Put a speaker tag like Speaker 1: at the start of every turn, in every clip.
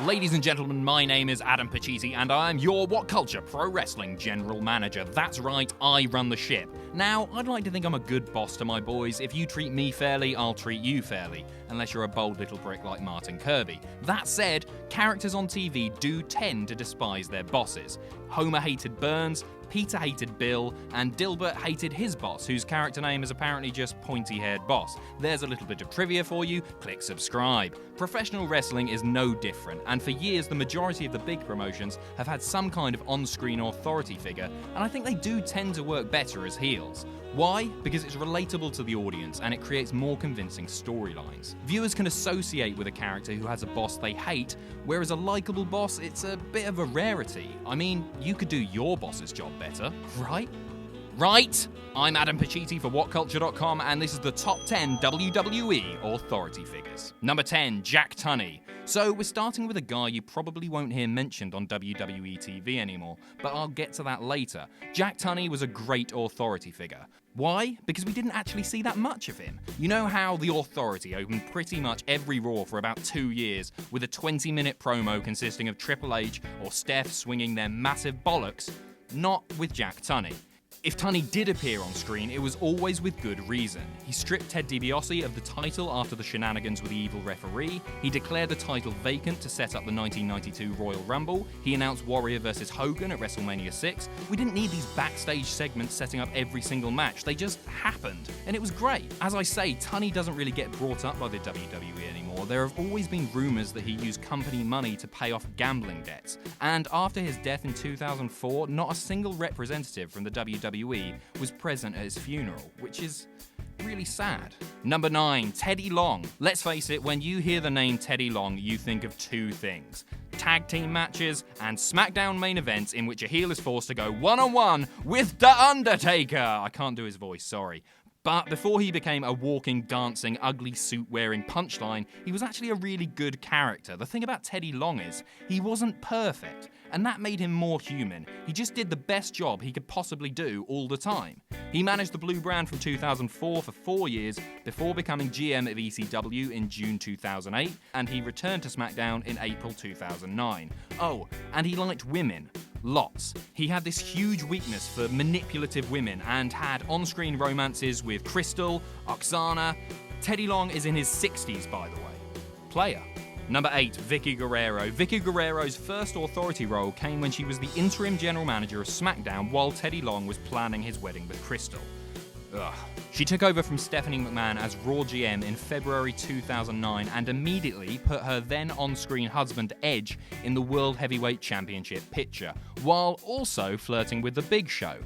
Speaker 1: Ladies and gentlemen, my name is Adam Pacitti and I am your WhatCulture Pro Wrestling General Manager. That's right, I run the ship. Now, I'd like to think I'm a good boss to my boys. If you treat me fairly, I'll treat you fairly. Unless you're a bold little prick like Martin Kirby. That said, characters on TV do tend to despise their bosses. Homer hated Burns, Peter hated Bill, and Dilbert hated his boss, whose character name is apparently just pointy-haired boss. There's a little bit of trivia for you, click subscribe. Professional wrestling is no different, and for years the majority of the big promotions have had some kind of on-screen authority figure, and I think they do tend to work better as heels. Why? Because it's relatable to the audience and it creates more convincing storylines. Viewers can associate with a character who has a boss they hate, whereas a likable boss, it's a bit of a rarity. I mean, you could do your boss's job better, right? Right? I'm Adam Pacitti for WhatCulture.com and this is the top 10 WWE authority figures. Number 10, Jack Tunney. So we're starting with a guy you probably won't hear mentioned on WWE TV anymore, but I'll get to that later. Jack Tunney was a great authority figure. Why? Because we didn't actually see that much of him. You know how The Authority opened pretty much every Raw for about 2 years with a 20-minute promo consisting of Triple H or Steph swinging their massive bollocks? Not with Jack Tunney. If Tunney did appear on screen, it was always with good reason. He stripped Ted DiBiase of the title after the shenanigans with the evil referee, he declared the title vacant to set up the 1992 Royal Rumble, he announced Warrior vs. Hogan at WrestleMania 6. We didn't need these backstage segments setting up every single match, they just happened, and it was great. As I say, Tunney doesn't really get brought up by the WWE anymore. There have always been rumours that he used company money to pay off gambling debts, and after his death in 2004, not a single representative from the WWE was present at his funeral, which is really sad. Number 9, Teddy Long. Let's face it, when you hear the name Teddy Long, you think of two things: tag team matches and SmackDown main events in which a heel is forced to go one-on-one with The Undertaker. I can't do his voice, sorry. But before he became a walking, dancing, ugly suit-wearing punchline, he was actually a really good character. The thing about Teddy Long is, he wasn't perfect, and that made him more human. He just did the best job he could possibly do all the time. He managed the Blue Brand from 2004 for 4 years before becoming GM of ECW in June 2008, and he returned to SmackDown in April 2009. Oh, and he liked women. Lots. He had this huge weakness for manipulative women and had on-screen romances with Crystal, Oksana. Teddy Long is in his 60s, by the way. Player. Number 8, Vickie Guerrero. Vickie Guerrero's first authority role came when she was the interim general manager of SmackDown while Teddy Long was planning his wedding with Crystal. Ugh. She took over from Stephanie McMahon as Raw GM in February 2009 and immediately put her then on-screen husband Edge in the World Heavyweight Championship picture, while also flirting with The Big Show.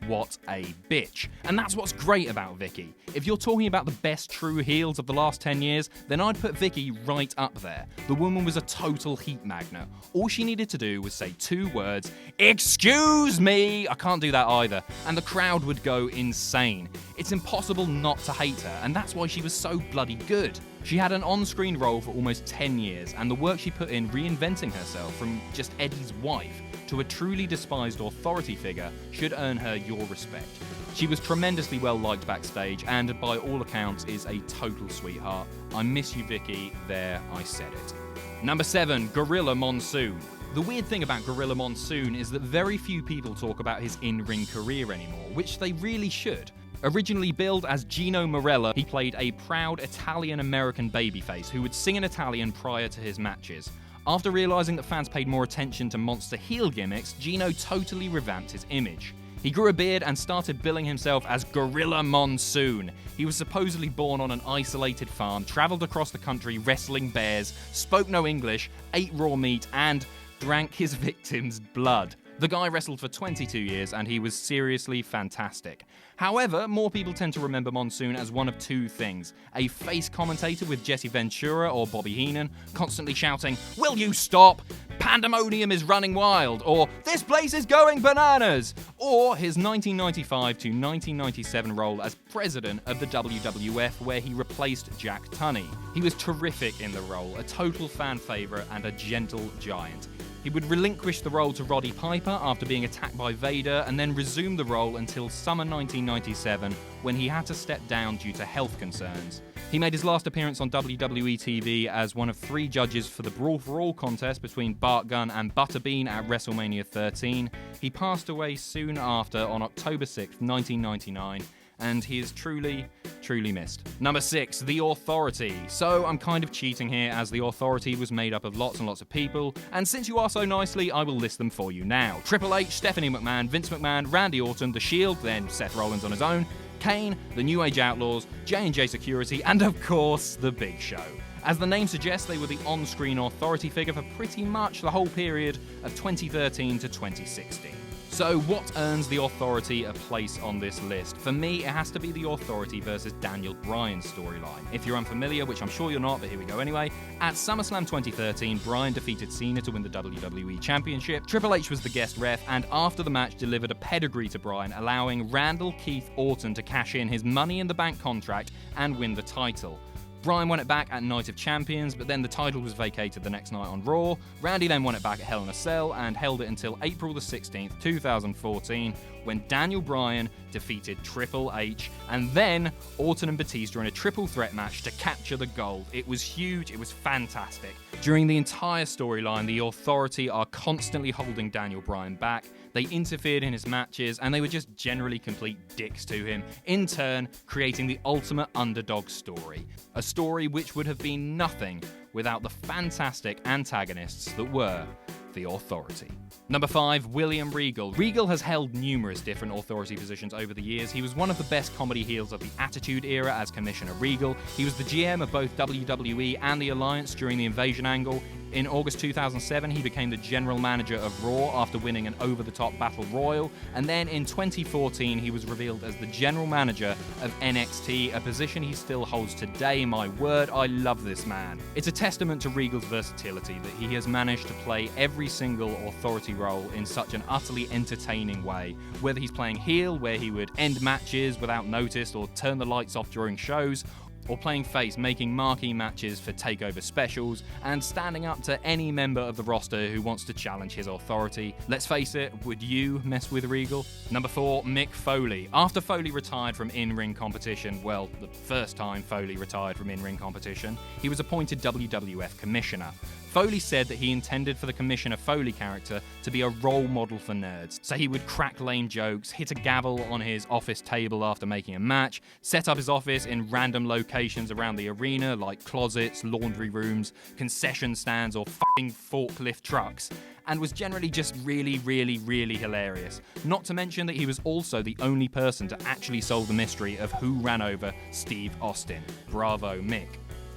Speaker 1: What a bitch. And that's what's great about Vickie. If you're talking about the best true heels of the last 10 years, then I'd put Vickie right up there. The woman was a total heat magnet. All she needed to do was say 2 words, "Excuse me!" I can't do that either. And the crowd would go insane. It's impossible not to hate her, and that's why she was so bloody good. She had an on-screen role for almost 10 years, and the work she put in reinventing herself from just Eddie's wife to a truly despised authority figure should earn her your respect. She was tremendously well liked backstage and by all accounts is a total sweetheart. I miss you, Vickie. There, I said it. Number 7, Gorilla Monsoon. The weird thing about Gorilla Monsoon is that very few people talk about his in-ring career anymore, which they really should. Originally billed as Gino Morella, he played a proud Italian-American babyface who would sing in Italian prior to his matches. After realising that fans paid more attention to monster heel gimmicks, Gino totally revamped his image. He grew a beard and started billing himself as Gorilla Monsoon. He was supposedly born on an isolated farm, travelled across the country wrestling bears, spoke no English, ate raw meat, and drank his victims' blood. The guy wrestled for 22 years and he was seriously fantastic. However, more people tend to remember Monsoon as one of 2 things: a face commentator with Jesse Ventura or Bobby Heenan, constantly shouting, "Will you stop? Pandemonium is running wild," or "This place is going bananas," or his 1995 to 1997 role as president of the WWF where he replaced Jack Tunney. He was terrific in the role, a total fan favourite and a gentle giant. He would relinquish the role to Roddy Piper after being attacked by Vader, and then resume the role until summer 1997, when he had to step down due to health concerns. He made his last appearance on WWE TV as one of 3 judges for the Brawl for All contest between Bart Gunn and Butterbean at WrestleMania 13. He passed away soon after on October 6, 1999. And he is truly, truly missed. Number 6, The Authority. So I'm kind of cheating here, as The Authority was made up of lots and lots of people, and since you are so nicely, I will list them for you now. Triple H, Stephanie McMahon, Vince McMahon, Randy Orton, The Shield, then Seth Rollins on his own, Kane, the New Age Outlaws, J&J Security, and of course, The Big Show. As the name suggests, they were the on-screen authority figure for pretty much the whole period of 2013 to 2016. So what earns The Authority a place on this list? For me, it has to be The Authority versus Daniel Bryan storyline. If you're unfamiliar, which I'm sure you're not, but here we go anyway, at SummerSlam 2013, Bryan defeated Cena to win the WWE Championship. Triple H was the guest ref, and after the match delivered a pedigree to Bryan, allowing Randall Keith Orton to cash in his Money in the Bank contract and win the title. Bryan won it back at Night of Champions, but then the title was vacated the next night on Raw. Randy then won it back at Hell in a Cell and held it until April the 16th, 2014, when Daniel Bryan defeated Triple H, and then Orton and Batista in a triple threat match to capture the gold. It was huge, it was fantastic. During the entire storyline, the Authority are constantly holding Daniel Bryan back. They interfered in his matches, and they were just generally complete dicks to him, in turn creating the ultimate underdog story. A story which would have been nothing without the fantastic antagonists that were the Authority. Number 5, William Regal. Regal has held numerous different authority positions over the years. He was one of the best comedy heels of the Attitude Era as Commissioner Regal. He was the GM of both WWE and the Alliance during the Invasion angle. In August 2007, he became the general manager of Raw after winning an over-the-top Battle Royal, and then in 2014, he was revealed as the general manager of NXT, a position he still holds today. My word, I love this man. It's a testament to Regal's versatility that he has managed to play every single authority role in such an utterly entertaining way, whether he's playing heel, where he would end matches without notice or turn the lights off during shows, or playing face, making marquee matches for takeover specials, and standing up to any member of the roster who wants to challenge his authority. Let's face it, would you mess with Regal? Number 4, Mick Foley. After Foley retired from in-ring competition, well, the first time Foley retired from in-ring competition, he was appointed WWF Commissioner. Foley said that he intended for the Commissioner Foley character to be a role model for nerds, so he would crack lame jokes, hit a gavel on his office table after making a match, set up his office in random locations around the arena like closets, laundry rooms, concession stands, or f***ing forklift trucks, and was generally just really, really, really hilarious. Not to mention that he was also the only person to actually solve the mystery of who ran over Steve Austin. Bravo, Mick.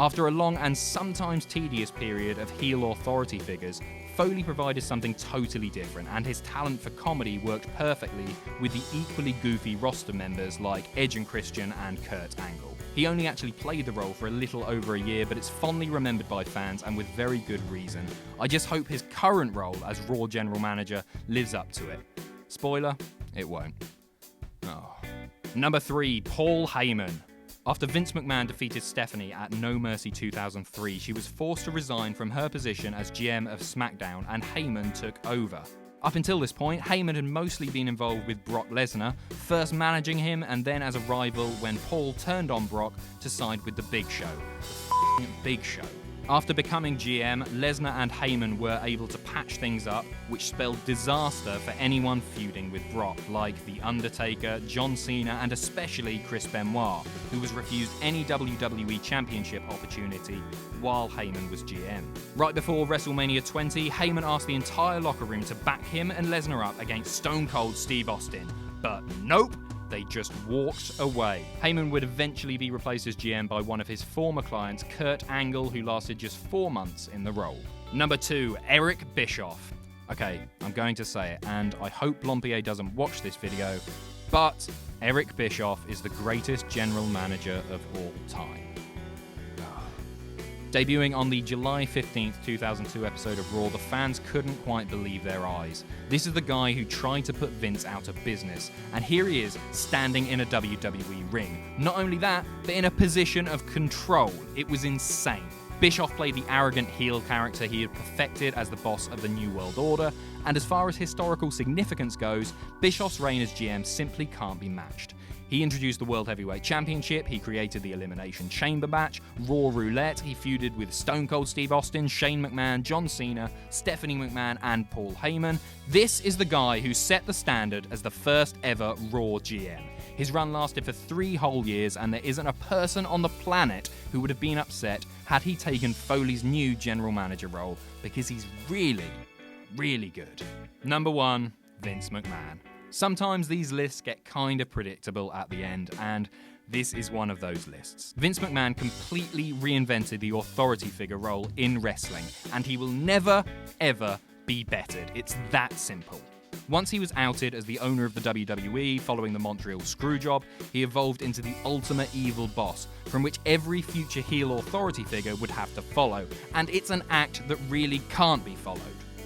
Speaker 1: After a long and sometimes tedious period of heel authority figures, Foley provided something totally different, and his talent for comedy worked perfectly with the equally goofy roster members like Edge and Christian and Kurt Angle. He only actually played the role for a little over a year, but it's fondly remembered by fans, and with very good reason. I just hope his current role as Raw General Manager lives up to it. Spoiler, it won't. Oh. Number 3, Paul Heyman. After Vince McMahon defeated Stephanie at No Mercy 2003, she was forced to resign from her position as GM of SmackDown, and Heyman took over. Up until this point, Heyman had mostly been involved with Brock Lesnar, first managing him and then as a rival when Paul turned on Brock to side with the Big Show. The Big Show. After becoming GM, Lesnar and Heyman were able to patch things up, which spelled disaster for anyone feuding with Brock, like The Undertaker, John Cena, and especially Chris Benoit, who was refused any WWE Championship opportunity while Heyman was GM. Right before WrestleMania 20, Heyman asked the entire locker room to back him and Lesnar up against Stone Cold Steve Austin, but nope! They just walked away. Heyman would eventually be replaced as GM by one of his former clients, Kurt Angle, who lasted just 4 months in the role. Number 2, Eric Bischoff. Okay, I'm going to say it, and I hope Blompier doesn't watch this video, but Eric Bischoff is the greatest general manager of all time. Debuting on the July 15th, 2002 episode of Raw, the fans couldn't quite believe their eyes. This is the guy who tried to put Vince out of business, and here he is, standing in a WWE ring. Not only that, but in a position of control. It was insane. Bischoff played the arrogant heel character he had perfected as the boss of the New World Order, and as far as historical significance goes, Bischoff's reign as GM simply can't be matched. He introduced the World Heavyweight Championship, he created the Elimination Chamber match, Raw Roulette, he feuded with Stone Cold Steve Austin, Shane McMahon, John Cena, Stephanie McMahon, and Paul Heyman. This is the guy who set the standard as the first ever Raw GM. His run lasted for 3 whole years, and there isn't a person on the planet who would have been upset had he taken Foley's new general manager role, because he's really, really good. Number 1, Vince McMahon. Sometimes these lists get kind of predictable at the end, and this is one of those lists. Vince McMahon completely reinvented the authority figure role in wrestling, and he will never, ever be bettered. It's that simple. Once he was outed as the owner of the WWE following the Montreal Screwjob, he evolved into the ultimate evil boss, from which every future heel authority figure would have to follow, and it's an act that really can't be followed.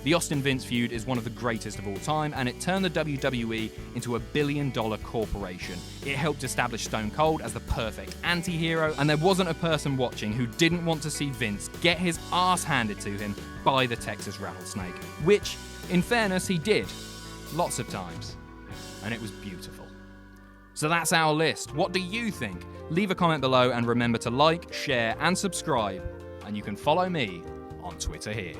Speaker 1: The Austin-Vince feud is one of the greatest of all time, and it turned the WWE into a billion-dollar corporation. It helped establish Stone Cold as the perfect anti-hero, and there wasn't a person watching who didn't want to see Vince get his ass handed to him by the Texas Rattlesnake, which, in fairness, he did. Lots of times. And it was beautiful. So that's our list. What do you think? Leave a comment below, and remember to like, share, and subscribe. And you can follow me on Twitter here.